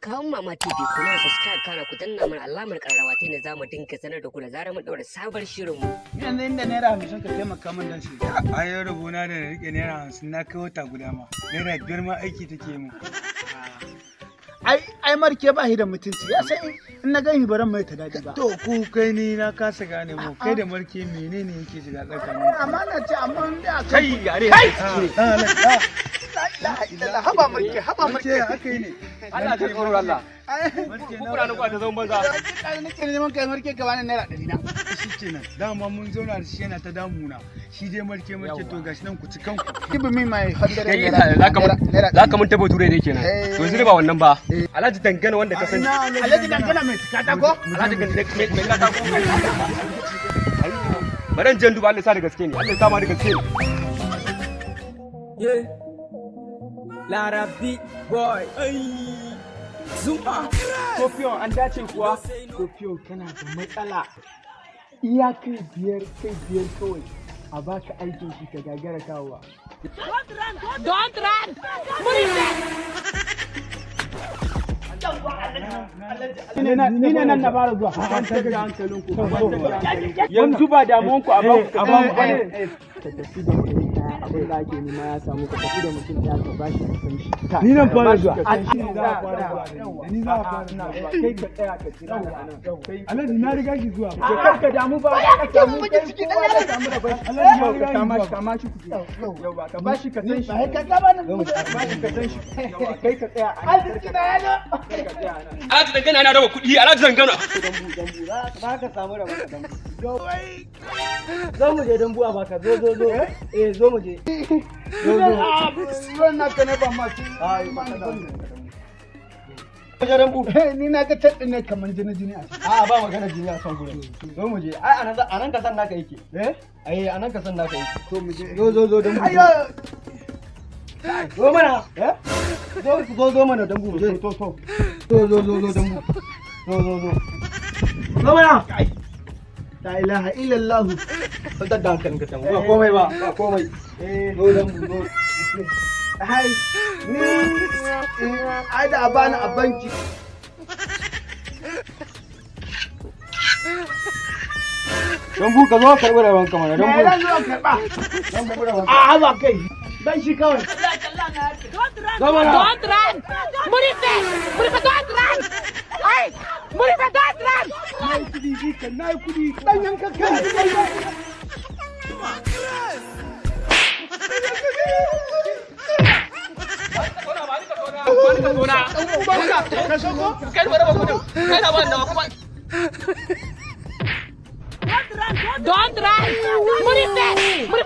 kawo Mama TV ku na subscribe kana ku danna mana alamar karrawa ta ne za mu dinga sanar da ku da zarar mun daura sabon shirin mu. Yanzu inda naira 50 ka taimaka min dan shi. A yau rabona da rike naira 50 na kai wata guda ma. Naira 5 ma aiki take mu. Ai marke ba shi da mutunci ya san in na gani baran mai ta daɗi ba. To ku kai ni na kasa gane mu kai da marke menene yake shiga tsakanin. Amma na ce amma da kai yare. Haba marke haba marke haka yi ne. Allah ta tsoro Allah. Kuna na kwata zan banza. Nake neman kai marke ka bani naira 100 na. Shi kenan dama mun zauna da shi yana ta damuna. Shi dai marke to gashi nan ku ci kanku. Give me my 100 naira. Za ka mun tabo ture ne kenan. To yanzu ba wannan ba. Alhaji dangana wanda ka sani. Alhaji dangana mai katako? Alhaji dangana mai katako. Baran jan duba Allah sa da gaske ne. Allah sa ma da gaske ne. Larabi boy. Zuma. Kofiyon an dace kuwa? Kofiyon kana da matsala. Iya kai biyar kawai. A baka aikin shi ka gagara kawowa. Don't run! Ni ne nan na fara zuwa. Yanzu ba damuwanku a ba mu ka tafi da mutum ɗaya abin da ake nema ya samu ka tafi da mutum ɗaya ka bashi ka san shi. Ni nan fara zuwa. A shi ne za a fara zuwa. Ni za a fara zuwa. Kai ka tsaya ka jira ni a nan. Alhaji na riga ki zuwa. Kar ka damu ba ka samu kai kowa ya samu da bai. Alhaji yau ka kama shi ku yau ba ka bashi ka san shi. Ka ka bani ka bashi ka san shi. Kai ka tsaya a nan. Alhaji na yana. Kai ka tsaya a nan. Alhaji dangana yana raba kuɗi Alhaji dangana. Dambu za ka samu da maka dambu. Zo mu je dambu a baka zo. Zo mu je. Ruwan naka ne ban masu. Ni na ga taɗin ne kamar jini a ciki. A'a ba magana jini a son gurin. Zo mu je. Ai anan ka san naka yake. Ai anan ka san naka yake. To mu je. Zo dambu. Zo mana. Zo mana dambu. Zo dambu. Zo mana. La ilaha illallah. Kwantar da hankalin ka can ba komai ba komai. Zo dambu. Hai, ni ai da bani a banki. Dambu ka zo karɓi da banka mana dambu. Zan zo karɓa. A ba kai. Dan shi kawai. Don't run! Murife! Don't run! Hey! Murife, don't run! Na yi kudi dan yanka kai. Don't run! Murife!